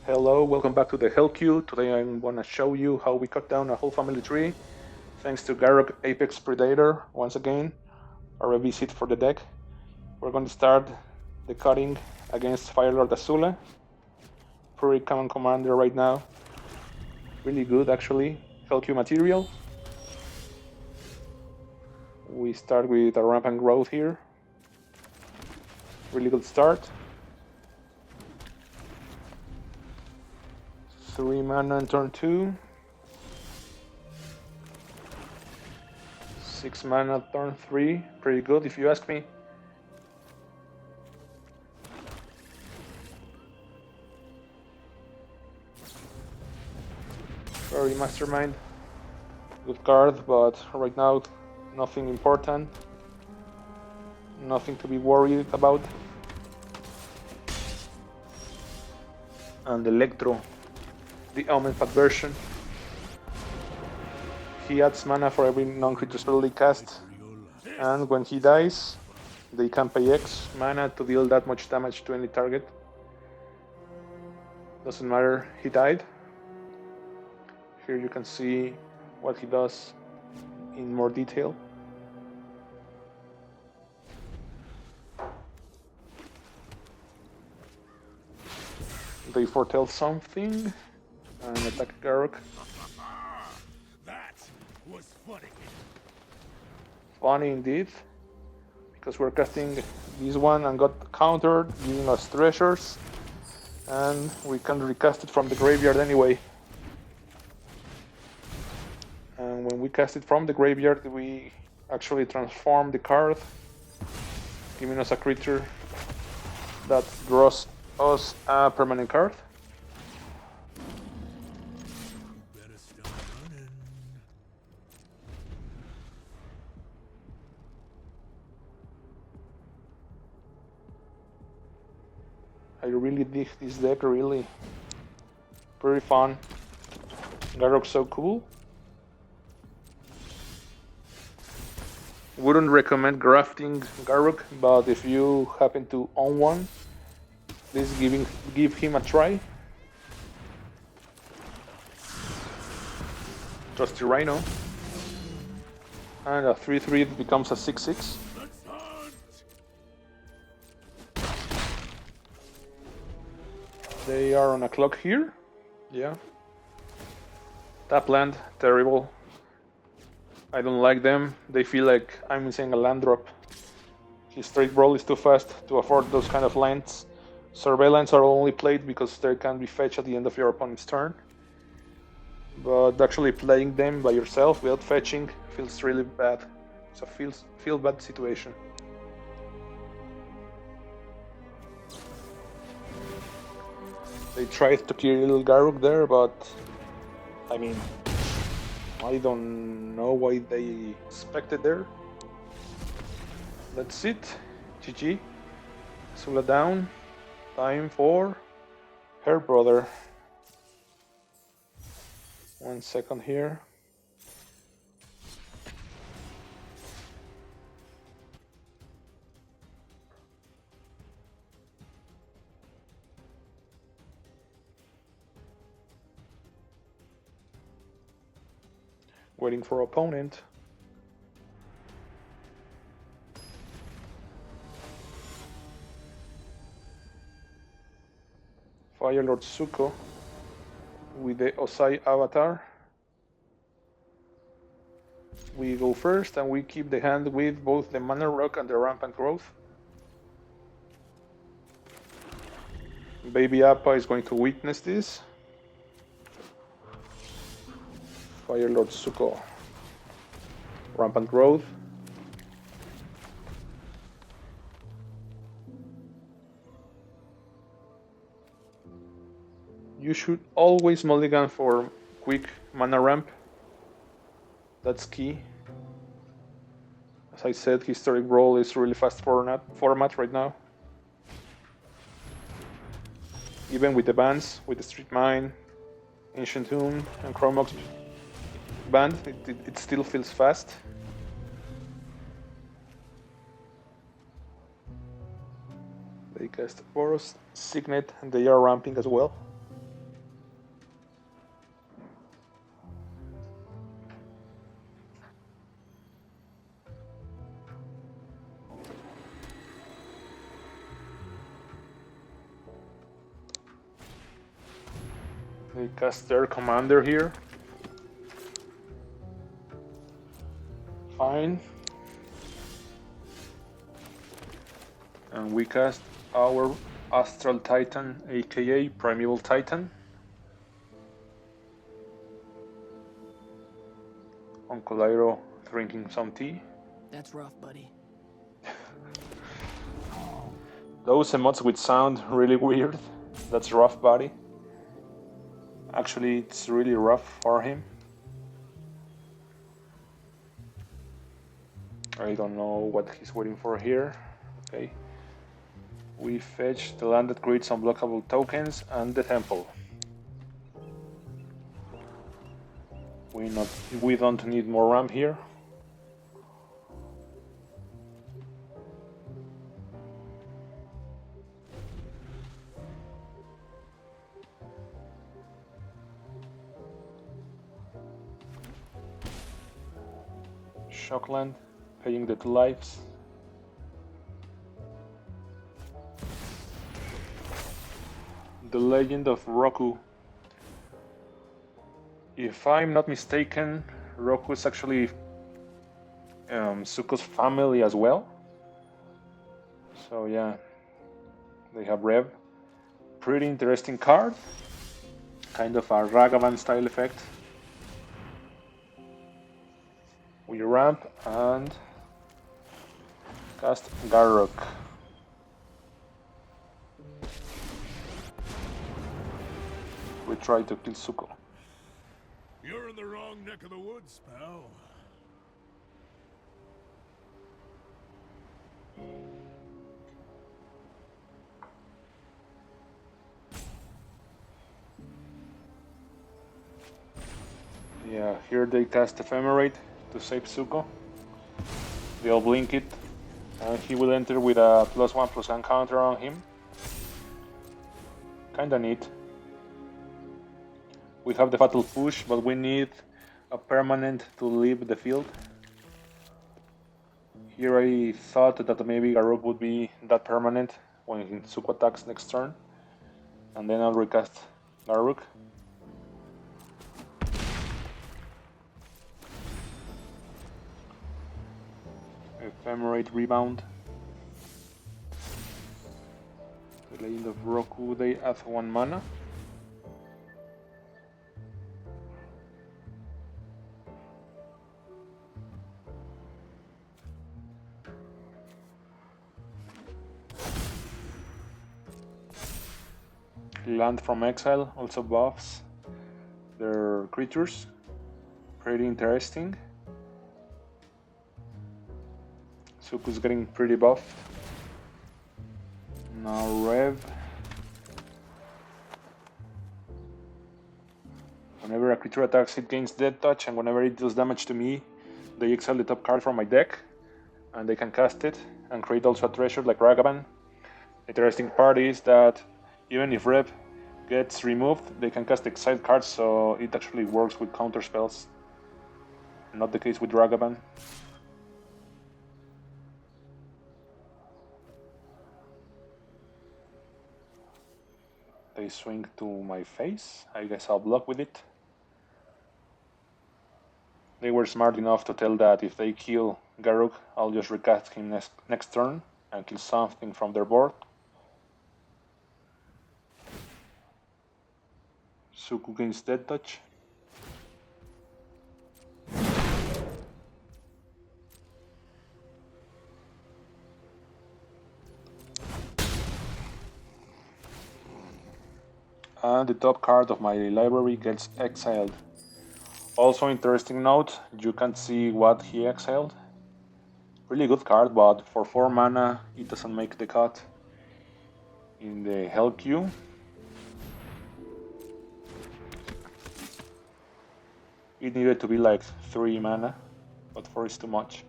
Hello, welcome back to the Hell Queue. Today I'm gonna show you how we cut down a whole family tree thanks to Garruk Apex Predator. Once again, a revisit for the deck. We're going to start the cutting against Firelord Azula. Pretty common commander right now. Really good actually. Hell Queue material. We start with a rampant growth here. Really good start. 3 mana on turn 2. 6 mana turn 3. Pretty good if you ask me. Very mastermind. Good card, but right now nothing important. Nothing to be worried about. And Electro, the Omen Pack version. He adds mana for every non-creature spell they cast, and when he dies, they can pay X mana to deal that much damage to any target. Doesn't matter, he died. Here you can see what he does in more detail. They foretell something and attack Garruk. That was funny. Funny indeed, because we're casting this one and got countered, giving us treasures, and we can recast it from the graveyard anyway. And when we cast it from the graveyard, we actually transform the card, giving us a creature that draws us a permanent card. Better start running. I really dig this deck, really. Pretty fun. Garruk's so cool. Wouldn't recommend grafting Garruk, but if you happen to own one, please give him a try. Trusty Rhino. And a 3/3 becomes a 6/6. Let's hunt. They are on a clock here. Yeah. Tap land, terrible. I don't like them. They feel like I'm missing a land drop. His straight Brawl is too fast to afford those kind of lands. Surveillance are only played because they can be fetched at the end of your opponent's turn. But actually playing them by yourself without fetching feels really bad. It's a feel bad situation. They tried to kill Garruk there, but I mean, I don't know why they expected there. That's it. GG. Sula down. Time for her brother. 1 second here. Waiting for opponent. Firelord Zuko with the Osai avatar. We go first and we keep the hand with both the Mana Rock and the Rampant Growth. Baby Appa is going to witness this. Firelord Zuko. Rampant Growth. You should always mulligan for quick mana ramp. That's key. As I said, Historic Brawl is really fast format right now. Even with the bans, with the Street Mine, Ancient Tomb, and Chromox band, it still feels fast. They cast Boros, Signet, and they are ramping as well. They cast their commander here. Fine. And we cast our Astral Titan, aka Primeval Titan. Uncle Iroh drinking some tea. That's rough, buddy. Those emotes would sound really weird. That's rough, buddy. Actually, it's really rough for him. I don't know what he's waiting for here. Okay. We fetch the land that creates unblockable tokens and the temple. We don't need more ramp here. Shockland, paying the 2 lives. The Legend of Roku. If I'm not mistaken, Roku is actually Zuko's family as well. So yeah, they have Rev. Pretty interesting card. Kind of a Ragavan style effect. We ramp and cast Garruk. We try to kill Zuko. You're in the wrong neck of the woods, pal. Yeah, here they cast Ephemerate to save Zuko. They'll blink it, and he will enter with a +1/+1 counter on him. Kinda neat. We have the Fatal Push, but we need a permanent to leave the field. Here I thought that maybe Garruk would be that permanent when Zuko attacks next turn. And then I'll recast Garruk. Ephemerate Rebound. The Legend of Roku, they add 1 mana. Land from Exile also buffs their creatures. Pretty interesting. Zuko's getting pretty buffed. Now Rev. Whenever a creature attacks, it gains Death Touch, and whenever it deals damage to me, they exile the top card from my deck, and they can cast it and create also a treasure like Ragavan. The interesting part is that even if Rev gets removed, they can cast exiled cards, so it actually works with counter spells. Not the case with Ragavan. They swing to my face. I guess I'll block with it. They were smart enough to tell that if they kill Garruk, I'll just recast him next turn and kill something from their board. Zuko gains Death Touch. And the top card of my library gets exiled. Also interesting note, you can't see what he exiled. Really good card, but for 4 mana it doesn't make the cut in the Hell queue. It needed to be like 3 mana, but 4 is too much.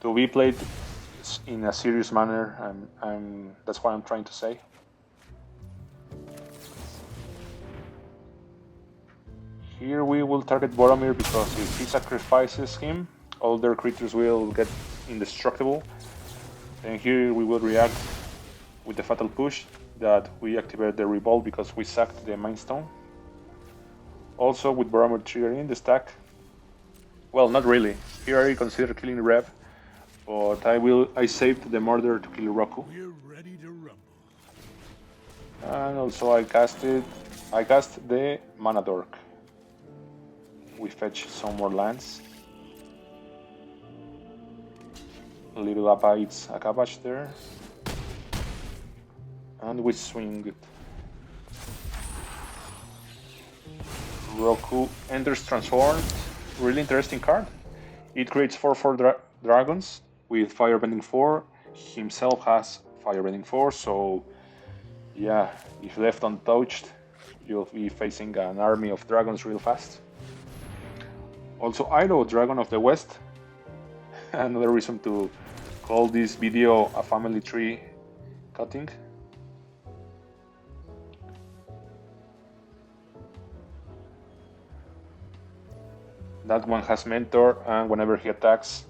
To be played in a serious manner, that's what I'm trying to say. Here we will target Boromir because if he sacrifices him, all their creatures will get indestructible. And here we will react with the Fatal Push that we activated the revolt because we sacked the Mind Stone. Also with Barometer triggering the stack. Well, not really. Here I consider killing Rev, but I saved the murder to kill Roku. We're ready to rumble. And also I cast the Mana Dork. We fetch some more lands. Little Appa eats a cabbage there. And we swing it. Roku enters transformed. Really interesting card. It creates 4/4 dragons with Firebending 4. Himself has Firebending 4, so yeah, if left untouched, you'll be facing an army of dragons real fast. Also, Ido, Dragon of the West. Another reason to call this video a family tree cutting. That one has Mentor, and whenever he attacks,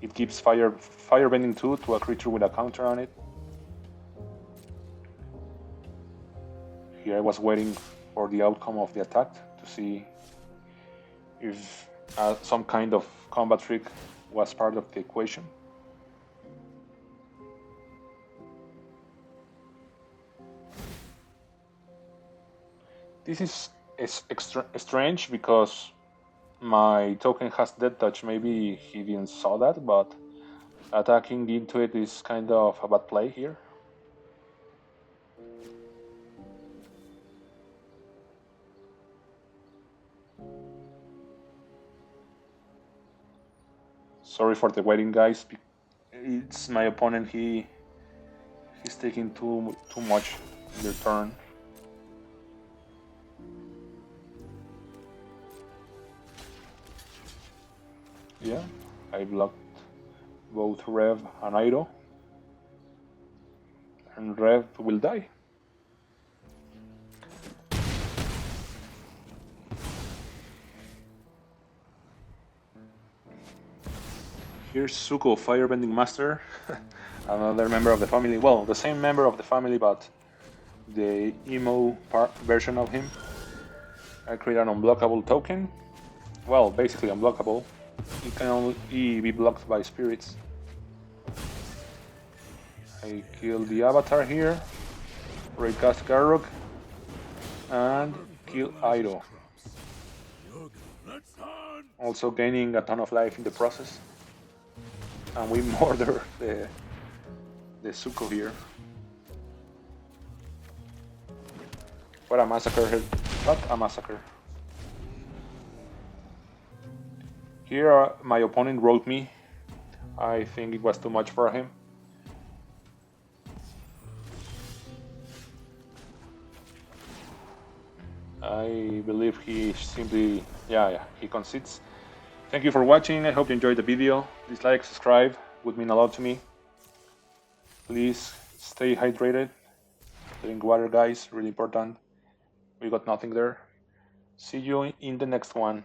it gives Firebending 2 to a creature with a counter on it. Here I was waiting for the outcome of the attack to see if some kind of combat trick was part of the equation. This is strange because my token has Death Touch. Maybe he didn't saw that, but attacking into it is kind of a bad play here. Sorry for the waiting, guys. It's my opponent. He's taking too much in their turn. Yeah, I blocked both Rev and Ido, and Rev will die. Here's Zuko, Firebending Master, another member of the family. Well, the same member of the family, but the emo version of him. I create an unblockable token. Well, basically unblockable. It can only be blocked by spirits. I kill the avatar here, recast Garruk, and kill Ido. Also gaining a ton of life in the process. And we murder the Zuko here. What a massacre here. What a massacre. Here my opponent wrote me. I think it was too much for him. I believe he simply, he concedes. Thank you for watching. I hope you enjoyed the video. Dislike, subscribe, would mean a lot to me. Please stay hydrated. Drink water, guys, really important. We got nothing there. See you in the next one.